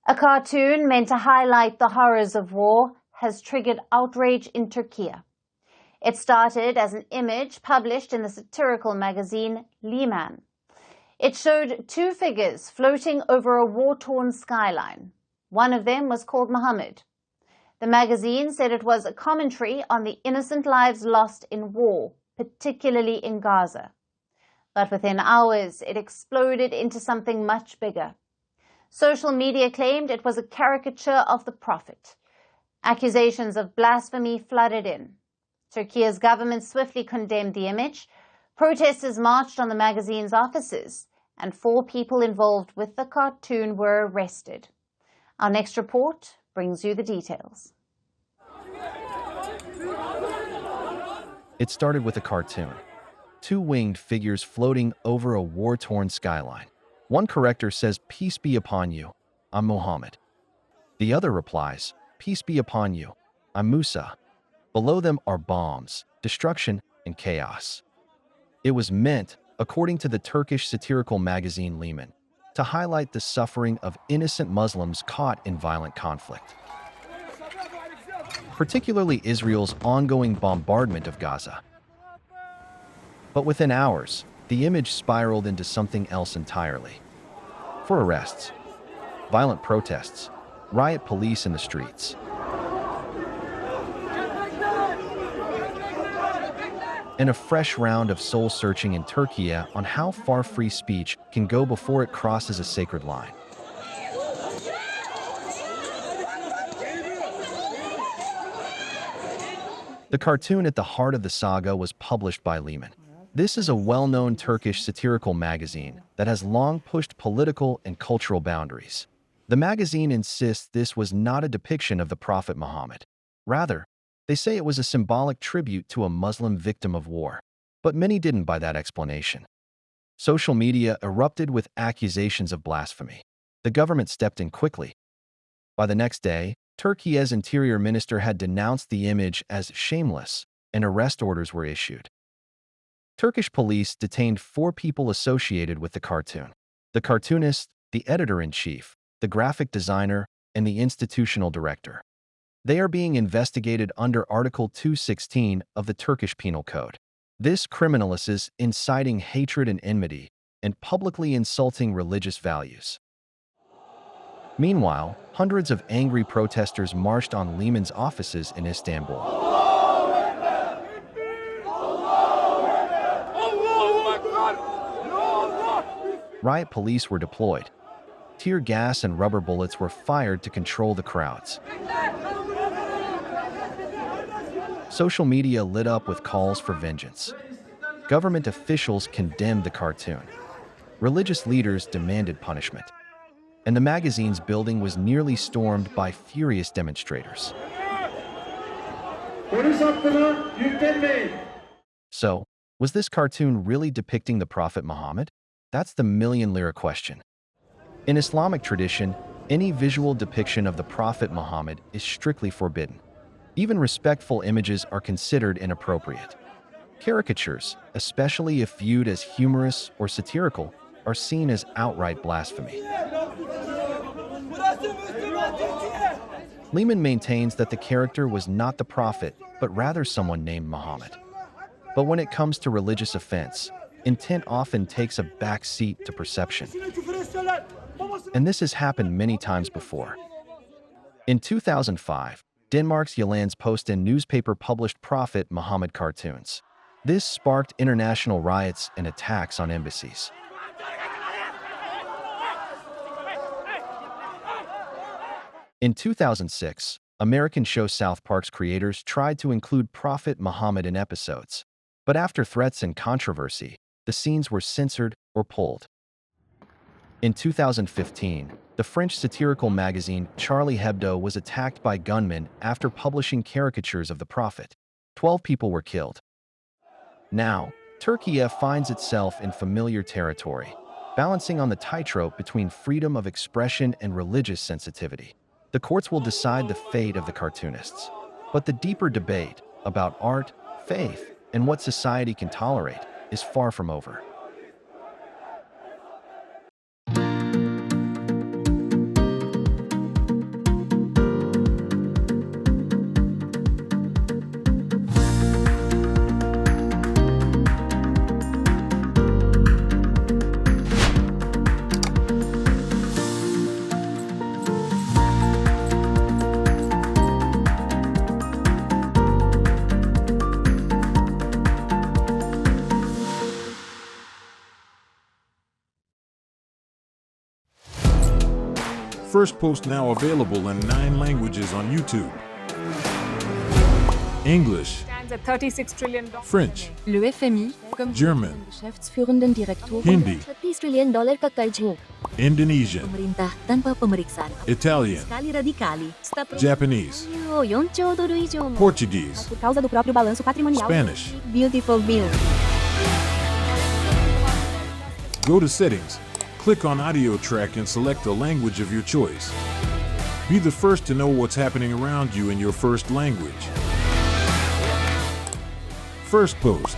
A cartoon meant to highlight the horrors of war has triggered outrage in Türkiye. It started as an image published in the satirical magazine LeMan. It showed two figures floating over a war-torn skyline. One of them was called Mohammed. The magazine said it was a commentary on the innocent lives lost in war, particularly in Gaza. But within hours, it exploded into something much bigger. Social media claimed it was a caricature of the Prophet. Accusations of blasphemy flooded in. Turkey's government swiftly condemned the image. Protesters marched on the magazine's offices, and 4 people involved with the cartoon were arrested. Our next report brings you the details. It started with a cartoon. 2 winged figures floating over a war-torn skyline. One character says, "Peace be upon you, I'm Mohammed." The other replies, "Peace be upon you, I'm Musa." Below them are bombs, destruction, and chaos. It was meant, according to the Turkish satirical magazine LeMan, to highlight the suffering of innocent Muslims caught in violent conflict, particularly Israel's ongoing bombardment of Gaza. But within hours, the image spiraled into something else entirely. For arrests, violent protests, riot police in the streets, and a fresh round of soul-searching in Türkiye on how far free speech can go before it crosses a sacred line. The cartoon at the heart of the saga was published by LeMan. This is a well-known Turkish satirical magazine that has long pushed political and cultural boundaries. The magazine insists this was not a depiction of the Prophet Muhammad. Rather, they say it was a symbolic tribute to a Muslim victim of war. But many didn't buy that explanation. Social media erupted with accusations of blasphemy. The government stepped in quickly. By the next day, Türkiye's interior minister had denounced the image as shameless, and arrest orders were issued. Turkish police detained 4 people associated with the cartoon: the cartoonist, the editor-in-chief, the graphic designer, and the institutional director. They are being investigated under Article 216 of the Turkish Penal Code. This criminalizes inciting hatred and enmity and publicly insulting religious values. Meanwhile, hundreds of angry protesters marched on LeMan's offices in Istanbul. Riot police were deployed. Tear gas and rubber bullets were fired to control the crowds. Social media lit up with calls for vengeance. Government officials condemned the cartoon. Religious leaders demanded punishment. And the magazine's building was nearly stormed by furious demonstrators. So, was this cartoon really depicting the Prophet Muhammad? That's the million-lira question. In Islamic tradition, any visual depiction of the Prophet Muhammad is strictly forbidden. Even respectful images are considered inappropriate. Caricatures, especially if viewed as humorous or satirical, are seen as outright blasphemy. LeMan maintains that the character was not the prophet, but rather someone named Mohammed. But when it comes to religious offense, intent often takes a back seat to perception. And this has happened many times before. In 2005, Denmark's Jyllands-Posten newspaper published Prophet Muhammad cartoons. This sparked international riots and attacks on embassies. In 2006, American show South Park's creators tried to include Prophet Muhammad in episodes. But after threats and controversy, the scenes were censored or pulled. In 2015, the French satirical magazine Charlie Hebdo was attacked by gunmen after publishing caricatures of the Prophet. 12 people were killed. Now, Türkiye finds itself in familiar territory, balancing on the tightrope between freedom of expression and religious sensitivity. The courts will decide the fate of the cartoonists. But the deeper debate about art, faith, and what society can tolerate is far from over. Firstpost now available in 9 languages on YouTube. English, Stands at $36 trillion. French, Le FMI, comme German, geschäftsführenden Direktoren, Hindi, $30 trillion ka karj mo. Indonesian, Pemerintah tanpa pemeriksaan. Italian, Sekali radikali. Stop. Japanese, $4 trilhões以上mo. Portuguese, Por causa do próprio balanço patrimonial. Spanish. Beautiful bill. Go to Settings, click on Audio Track and select the language of your choice. Be the first to know what's happening around you in your first language. Firstpost.